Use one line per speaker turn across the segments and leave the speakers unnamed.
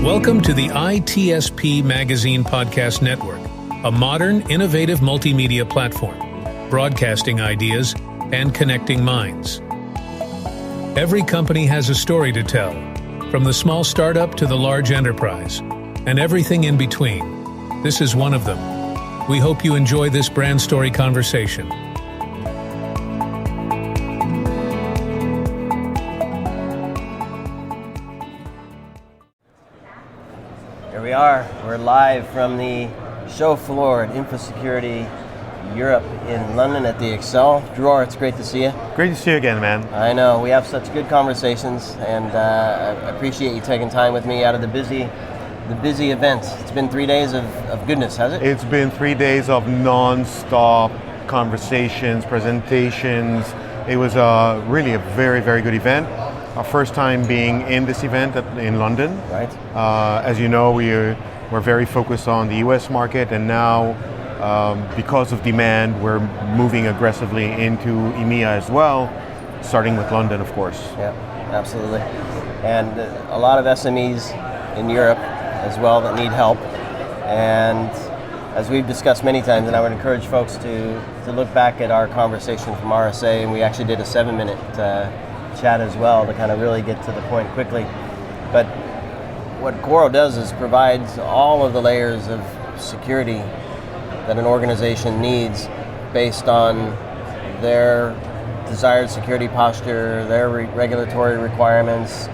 Welcome to the ITSP Magazine Podcast Network, a modern, innovative multimedia platform, broadcasting ideas and connecting minds. Every company has a story to tell, from the small startup to the large enterprise, and everything in between. This is one of them. We hope you enjoy this brand story conversation.
Here we are. We're live from the show floor at Infosecurity Europe in London at the Excel. Dror, it's great to see you.
Great to see you again, man.
I know, we have such good conversations, and I appreciate you taking time with me out of the busy event. It's been 3 days of goodness, has it?
It's been 3 days of non-stop conversations, presentations. It was really a very, very good event. Our first time being in this event in London.
Right.
As you know, we're very focused on the US market, and now because of demand, we're moving aggressively into EMEA as well, starting with London, of course.
Yeah, absolutely. And a lot of SMEs in Europe as well that need help. And as we've discussed many times, and I would encourage folks to look back at our conversation from RSA, and we actually did a 7-minute chat as well to kind of really get to the point quickly. But what CORO does is provides all of the layers of security that an organization needs based on their desired security posture, their regulatory requirements,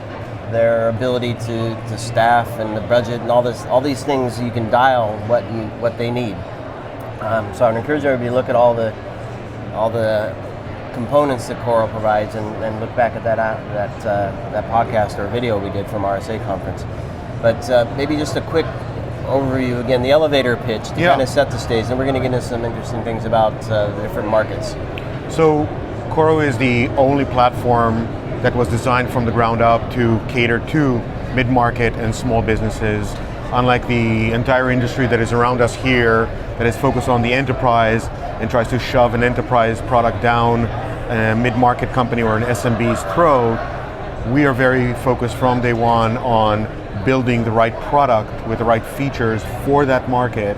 their ability to staff and the budget and all these things. You can dial what they need. So I would encourage everybody to look at all the components that CORO provides and look back at that podcast or video we did from RSA Conference. But maybe just a quick overview again, the elevator pitch to kind of set the stage, and we're going to get into some interesting things about the different markets.
So CORO is the only platform that was designed from the ground up to cater to mid-market and small businesses. Unlike the entire industry that is around us here, that is focused on the enterprise and tries to shove an enterprise product down a mid-market company or an SMB's throat, we are very focused from day one on building the right product with the right features for that market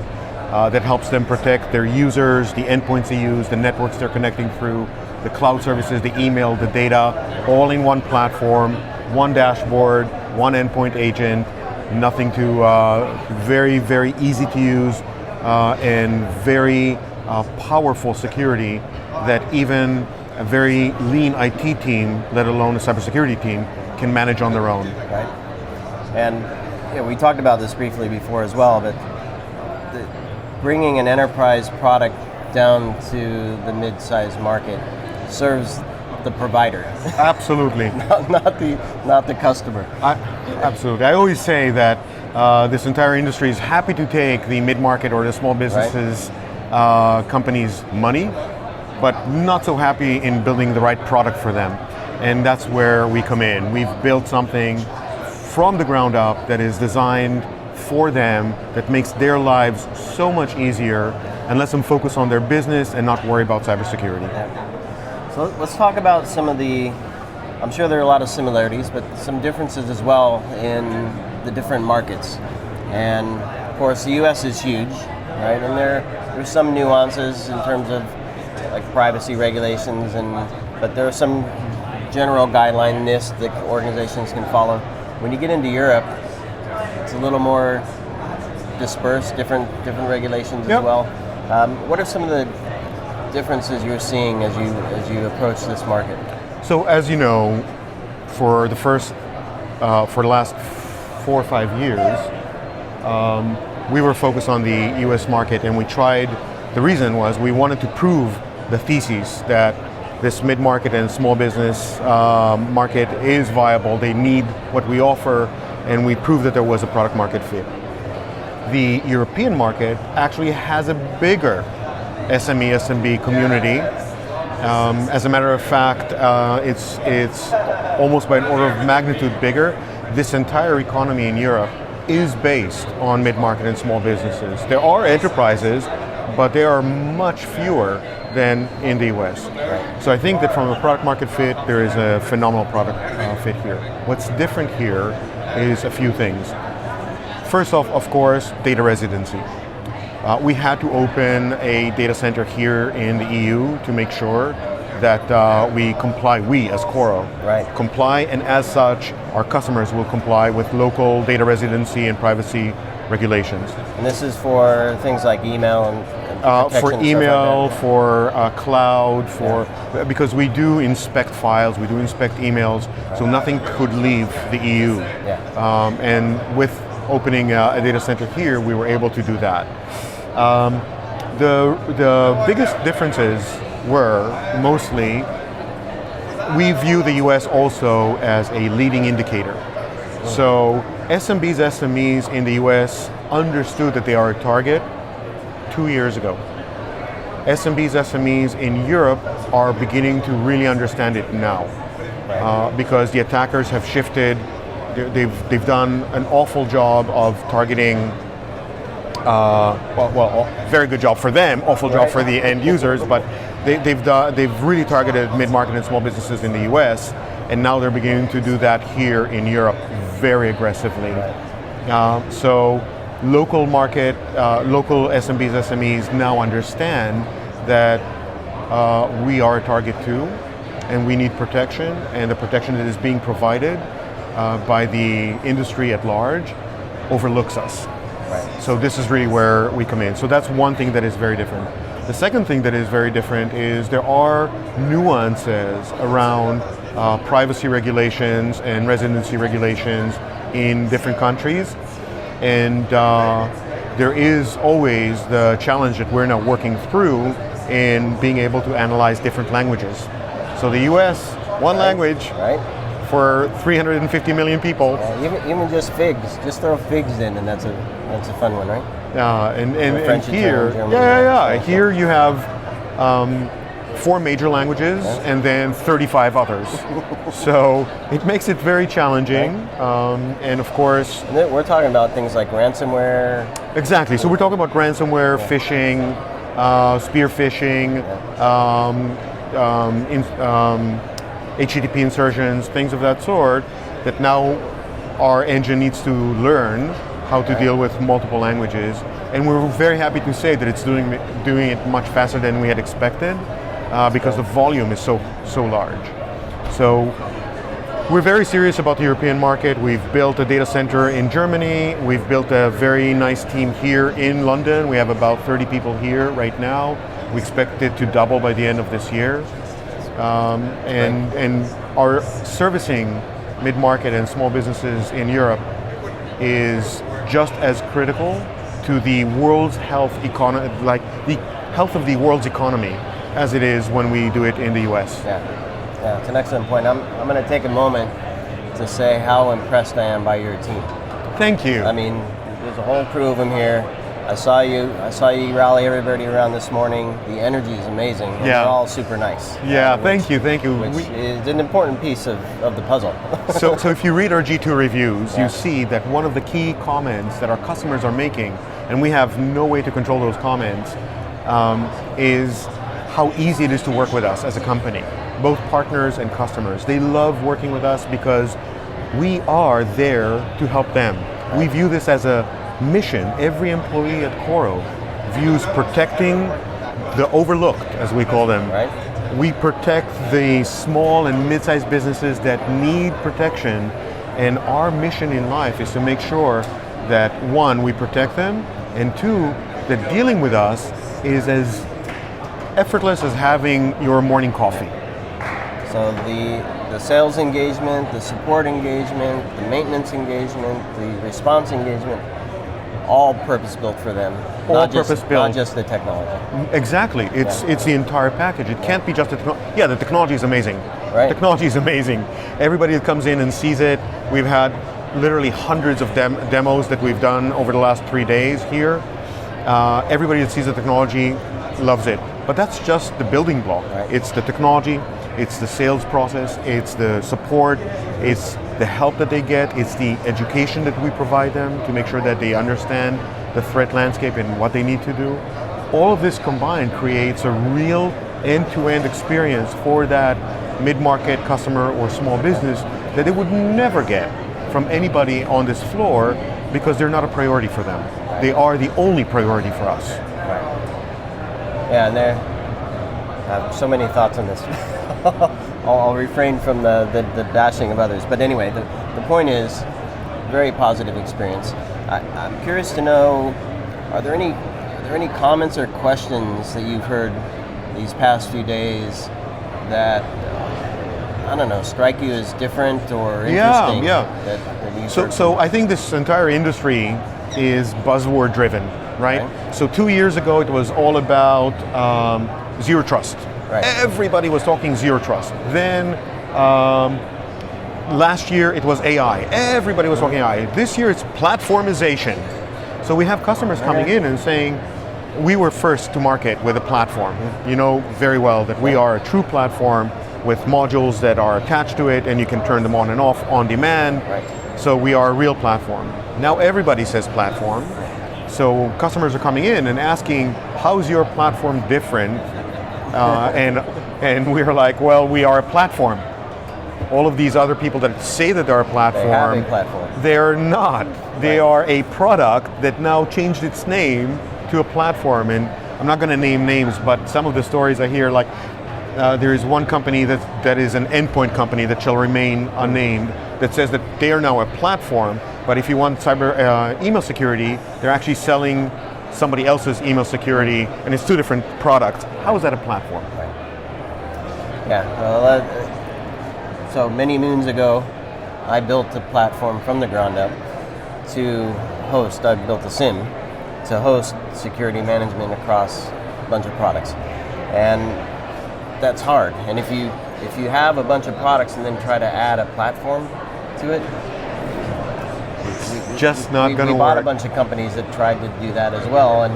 that helps them protect their users, the endpoints they use, the networks they're connecting through, the cloud services, the email, the data, all in one platform, one dashboard, one endpoint agent, nothing to very, very easy to use and very powerful security that even a very lean IT team, let alone a cybersecurity team, can manage on their own.
Right. And we talked about this briefly before as well, but bringing an enterprise product down to the mid-sized market serves the provider.
Absolutely.
not the customer.
Absolutely. I always say that this entire industry is happy to take the mid-market or the small businesses companies' money, but not so happy in building the right product for them. And that's where we come in. We've built something from the ground up that is designed for them, that makes their lives so much easier and lets them focus on their business and not worry about cybersecurity.
Yeah. So let's talk about some of I'm sure there are a lot of similarities, but some differences as well in the different markets. And of course the US is huge, right? And there's some nuances in terms of like privacy regulations, but there are some general guideline lists that organizations can follow. When you get into Europe, it's a little more dispersed, different regulations as well. What are some of the differences you're seeing as you approach this market?
So as you know, for the last 4 or 5 years, we were focused on the US market, and the reason was we wanted to prove the thesis that this mid-market and small business market is viable. They need what we offer, and we proved that there was a product market fit. The European market actually has a bigger SMB community. As a matter of fact, it's almost by an order of magnitude bigger. This entire economy in Europe is based on mid-market and small businesses. There are enterprises, but they are much fewer than in the US. So I think that from a product market fit, there is a phenomenal product fit here. What's different here is a few things. First off, of course, data residency. We had to open a data center here in the EU to make sure that we comply, we as CORO, comply, and as such, our customers will comply with local data residency and privacy regulations.
And this is for things like email and
for email,
like that.
for cloud, because we do inspect files, we do inspect emails, so nothing could leave the EU. And with opening a data center here, we were able to do that. The biggest differences were mostly, we view the US also as a leading indicator. So SMBs, SMEs in the US understood that they are a target 2 years ago. SMBs, SMEs in Europe are beginning to really understand it now, because the attackers have shifted. They've done an awful job of targeting. Very good job for them, awful job for the end users, but they've really targeted mid-market and small businesses in the US, and now they're beginning to do that here in Europe very aggressively. So local market, local SMBs, SMEs now understand that we are a target too, and we need protection, and the protection that is being provided by the industry at large overlooks us. So this is really where we come in. So that's one thing that is very different. The second thing that is very different is there are nuances around privacy regulations and residency regulations in different countries. And there is always the challenge that we're now working through in being able to analyze different languages. So the US, one language, for 350 million people.
Even just figs, just throw figs in, and that's a fun one, right?
And here, here you have 4 major languages and then 35 others. So it makes it very challenging, and of course,
and we're talking about things like ransomware.
Exactly. So we're talking about ransomware, phishing, spear phishing. HTTP insertions, things of that sort, that now our engine needs to learn how to deal with multiple languages. And we're very happy to say that it's doing it much faster than we had expected, because the volume is so large. So we're very serious about the European market. We've built a data center in Germany. We've built a very nice team here in London. We have about 30 people here right now. We expect it to double by the end of this year. And our servicing mid-market and small businesses in Europe is just as critical to the world's health economy, like the health of the world's economy, as it is when we do it in the US.
Yeah, it's an excellent point. I'm going to take a moment to say how impressed I am by your team.
Thank you.
I mean, there's a whole crew of them here. I saw you rally everybody around this morning. The energy is amazing. And they're all super nice.
Thank you.
Which is an important piece of the puzzle.
So if you read our G2 reviews, you see that one of the key comments that our customers are making, and we have no way to control those comments, is how easy it is to work with us as a company, both partners and customers. They love working with us because we are there to help them. We view this as a mission. Every employee at CORO views protecting the overlooked, as we call them. We protect the small and mid-sized businesses that need protection, and our mission in life is to make sure that, one, we protect them, and two, that dealing with us is as effortless as having your morning coffee.
So the sales engagement, the support engagement, the maintenance engagement, the response engagement, all purpose-built for them. Not just the technology.
Exactly. It's the entire package. It can't be just the technology. Yeah, the technology is amazing. Technology is amazing. Everybody that comes in and sees it, we've had literally hundreds of demos that we've done over the last 3 days here. Everybody that sees the technology loves it. But that's just the building block. It's the technology, it's the sales process, it's the support, it's the help that they get, it's the education that we provide them to make sure that they understand the threat landscape and what they need to do. All of this combined creates a real end-to-end experience for that mid-market customer or small business that they would never get from anybody on this floor, because they're not a priority for them. They are the only priority for us.
Right. Yeah, and I have so many thoughts on this. I'll refrain from the bashing of others. But anyway, the point is, very positive experience. I'm curious to know, are there any comments or questions that you've heard these past few days that, I don't know, strike you as different or interesting? That you've heard
So I think this entire industry is buzzword driven, right? So 2 years ago it was all about zero trust.
Right.
Everybody was talking zero trust. Then last year it was AI. Everybody was talking AI. This year it's platformization. So we have customers coming in and saying, we were first to market with a platform. You know very well that we are a true platform with modules that are attached to it and you can turn them on and off on demand.
Right.
So we are a real platform. Now everybody says platform. So customers are coming in and asking, how's your platform different? And we're like, well, we are a platform. All of these other people that say that they're a platform,
they have a platform.
They're not. They are a product that now changed its name to a platform. And I'm not going to name names, but some of the stories I hear, like there is one company that is an endpoint company that shall remain unnamed that says that they are now a platform, but if you want email security, they're actually selling somebody else's email security, and it's two different products. How is that a platform?
Right. Yeah, well, so many moons ago, I built a platform from the ground up to host, I built a SIM to host security management across a bunch of products. And that's hard. And if you have a bunch of products and then try to add a platform to it,
it's just not going to work.
We bought a bunch of companies that tried to do that as well, and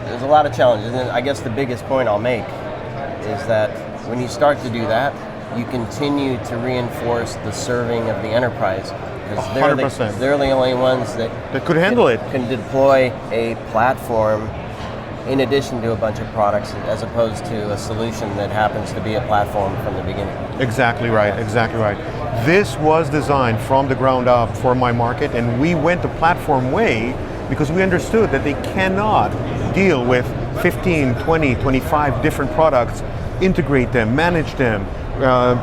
there's a lot of challenges. And I guess the biggest point I'll make is that when you start to do that, you continue to reinforce the serving of the enterprise. Because they're the only ones that
could handle it.
Can deploy a platform in addition to a bunch of products, as opposed to a solution that happens to be a platform from the beginning.
Exactly right, exactly right. This was designed from the ground up for my market, and we went the platform way because we understood that they cannot deal with 15, 20, 25 different products, integrate them, manage them,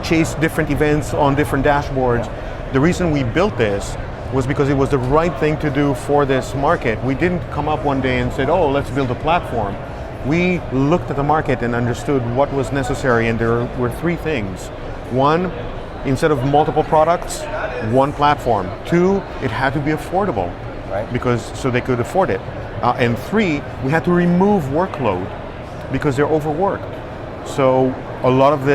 chase different events on different dashboards. The reason we built this was because it was the right thing to do for this market. We didn't come up one day and said, oh, let's build a platform. We looked at the market and understood what was necessary, and there were three things. One, instead of multiple products, one platform. Two, it had to be affordable,
right?
So they could afford it. And three, we had to remove workload because they're overworked. So a lot of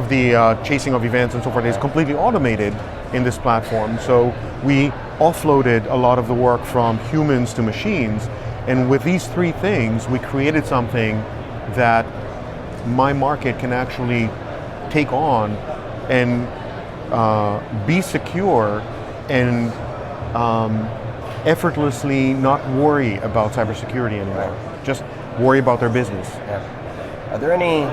the chasing of events and so forth is completely automated in this platform. So we offloaded a lot of the work from humans to machines. And with these three things, we created something that my market can actually take on and be secure and effortlessly not worry about cybersecurity anymore.
Right.
Just worry about their business.
Yeah. Are there any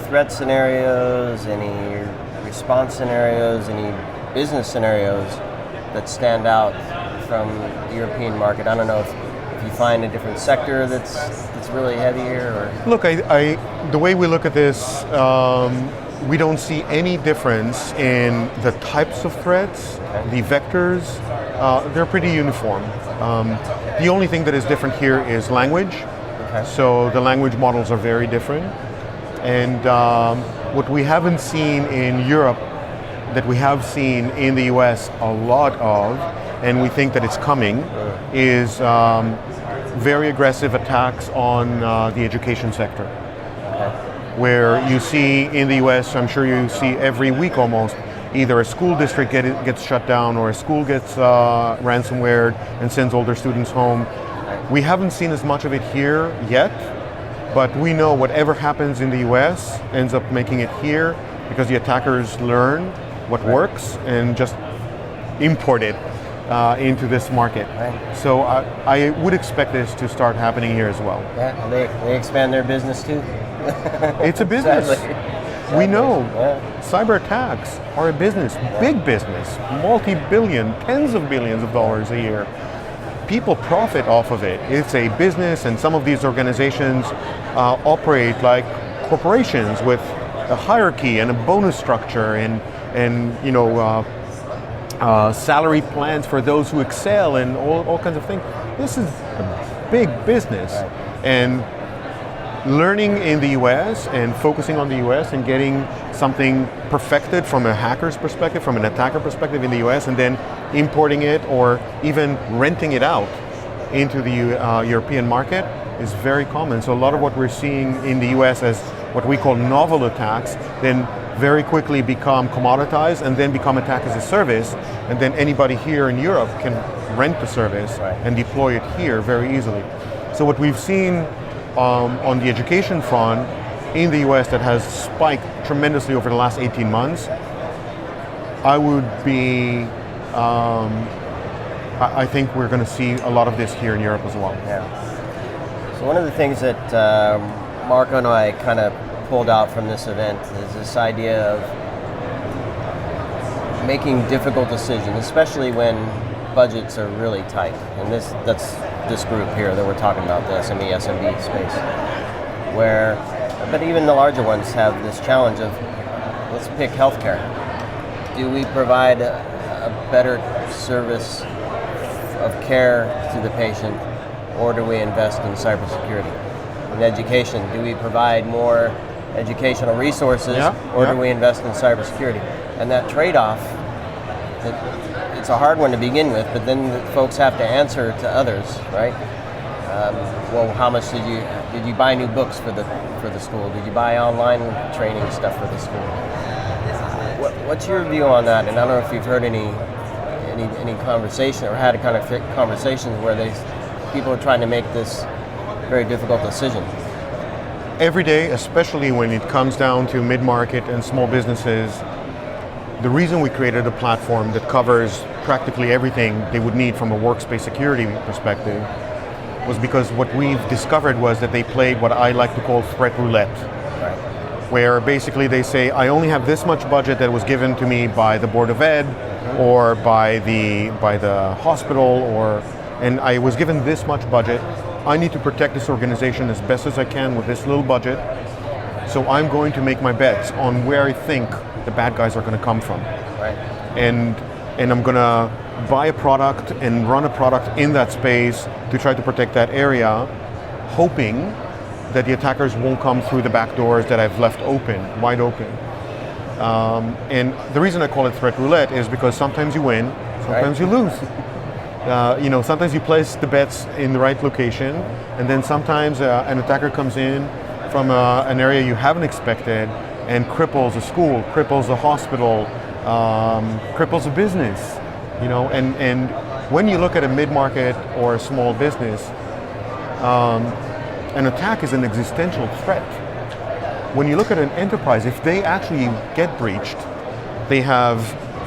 threat scenarios, any response scenarios, any business scenarios that stand out from the European market? I don't know if you find a different sector that's really heavier, or
look, the way we look at this, we don't see any difference in the types of threats, the vectors. They're pretty uniform. The only thing that is different here is language. Okay. So the language models are very different. And what we haven't seen in Europe that we have seen in the US a lot of, and we think that it's coming, is very aggressive attacks on the education sector. Where you see in the US, I'm sure you see every week almost, either a school district gets shut down or a school gets ransomwared and sends all their students home. We haven't seen as much of it here yet, but we know whatever happens in the US ends up making it here because the attackers learn what works and just import it into this market. Right. So I would expect this to start happening here as well.
Yeah, they expand their business too.
It's a business. We know cyber attacks are a business, big business, multi-billion, tens of billions of dollars a year. People profit off of it. It's a business, and some of these organizations operate like corporations with a hierarchy and a bonus structure and salary plans for those who excel and all kinds of things. This is a big business. And learning in the US and focusing on the US and getting something perfected from a hacker's perspective, from an attacker perspective in the US, and then importing it or even renting it out into the European market is very common. So a lot of what we're seeing in the US as what we call novel attacks then very quickly become commoditized and then become attack as a service, and then anybody here in Europe can rent the service and deploy it here very easily. So what we've seen on the education front in the US that has spiked tremendously over the last 18 months, I would be, I think we're going to see a lot of this here in Europe as well.
Yeah. So one of the things that Marco and I kind of pulled out from this event is this idea of making difficult decisions, especially when budgets are really tight. And that's this group here that we're talking about, the SME, SMB space, but even the larger ones have this challenge of, let's pick healthcare. Do we provide a better service of care to the patient, or do we invest in cybersecurity? In education, do we provide more educational resources, or do we invest in cybersecurity? And that trade-off, it's a hard one to begin with, but then the folks have to answer to others, right? Well, how much did you buy new books for the school? Did you buy online training stuff for the school? What's your view on that? And I don't know if you've heard any conversation or had a kind of conversations where people are trying to make this very difficult decision.
Every day, especially when it comes down to mid-market and small businesses, the reason we created a platform that covers practically everything they would need from a workspace security perspective was because what we've discovered was that they played what I like to call threat roulette.
Right.
Where basically they say, I only have this much budget that was given to me by the Board of Ed or by the hospital, and I was given this much budget. I need to protect this organization as best as I can with this little budget. So I'm going to make my bets on where I think the bad guys are going to come from.
Right.
And I'm going to buy a product and run a product in that space to try to protect that area, hoping that the attackers won't come through the back doors that I've left wide open. And the reason I call it threat roulette is because sometimes you win, sometimes you lose. Sometimes you place the bets in the right location, and then sometimes an attacker comes in from an area you haven't expected and cripples a school, cripples a hospital, cripples a business. And when you look at a mid-market or a small business, an attack is an existential threat. When you look at an enterprise, if they actually get breached, they have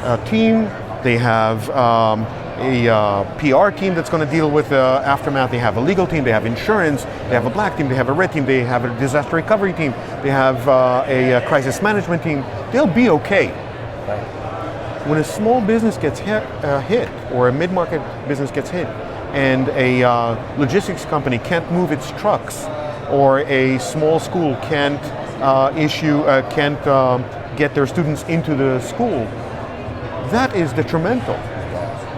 a team, they have a PR team that's going to deal with the aftermath, they have a legal team, they have insurance, they have a black team, they have a red team, they have a disaster recovery team, they have a crisis management team. They'll be okay. When a small business gets hit, or a mid-market business gets hit, and a logistics company can't move its trucks, or a small school can't get their students into the school, that is detrimental.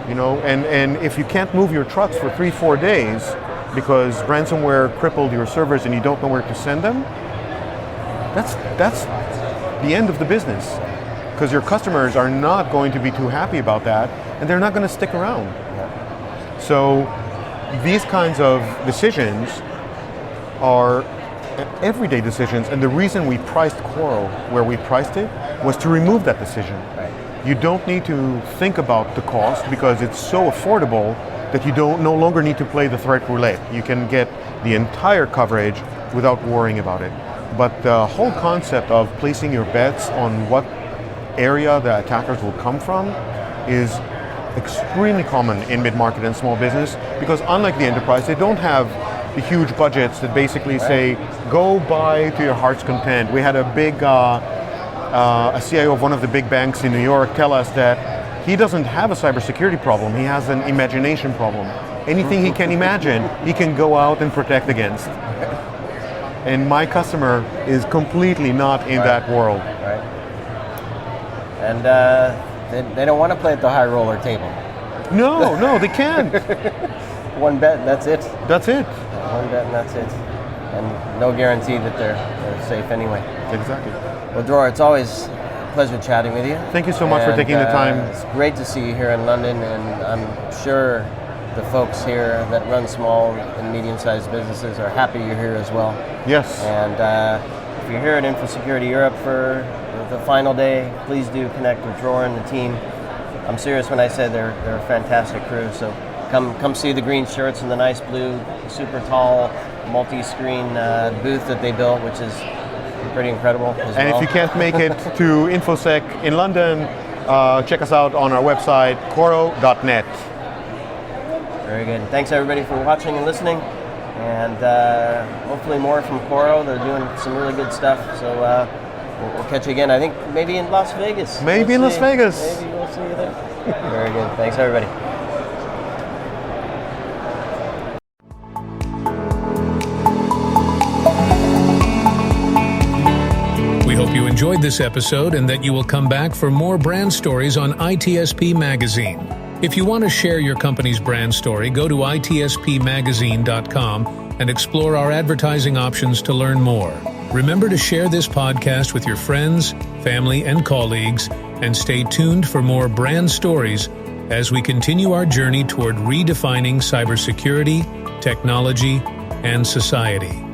And if you can't move your trucks for 3-4 days because ransomware crippled your servers and you don't know where to send them, that's the end of the business, because your customers are not going to be too happy about that, and they're not going to stick around. So these kinds of decisions are everyday decisions, and the reason we priced CORO where we priced it was to remove that decision. You don't need to think about the cost because it's so affordable that you no longer need to play the threat roulette. You can get the entire coverage without worrying about it. But the whole concept of placing your bets on what area the attackers will come from is extremely common in mid-market and small business, because unlike the enterprise, they don't have the huge budgets that basically say, go buy to your heart's content. We had a big a CIO of one of the big banks in New York tell us that he doesn't have a cybersecurity problem, he has an imagination problem. Anything he can imagine, he can go out and protect against. And my customer is completely not in that world.
Right. And they don't want to play at the high roller table.
No, they can't.
One bet, and that's it.
That's it.
One bet, and that's it. And no guarantee that they're safe anyway.
Exactly.
Well, Dror, it's always a pleasure chatting with you.
Thank you so much for taking the time.
It's great to see you here in London, and I'm sure the folks here that run small and medium-sized businesses are happy you're here as well.
Yes.
And if you're here at Infosecurity Europe for the final day, please do connect with Dror and the team. I'm serious when I said they're a fantastic crew. So come see the green shirts and the nice blue, super tall, multi-screen booth that they built, which is pretty incredible as
and
well.
if you can't make it to InfoSec in London, check us out on our website, coro.net.
Very good. Thanks everybody for watching and listening, and hopefully more from CORO. They're doing some really good stuff, so we'll catch you again, I think maybe in Las Vegas.
Maybe in Las Vegas.
Maybe we'll see you there. Very good. Thanks everybody.
We hope you enjoyed this episode and that you will come back for more brand stories on ITSP Magazine. If you want to share your company's brand story, go to itspmagazine.com and explore our advertising options to learn more. Remember to share this podcast with your friends, family, and colleagues, and stay tuned for more brand stories as we continue our journey toward redefining cybersecurity, technology, and society.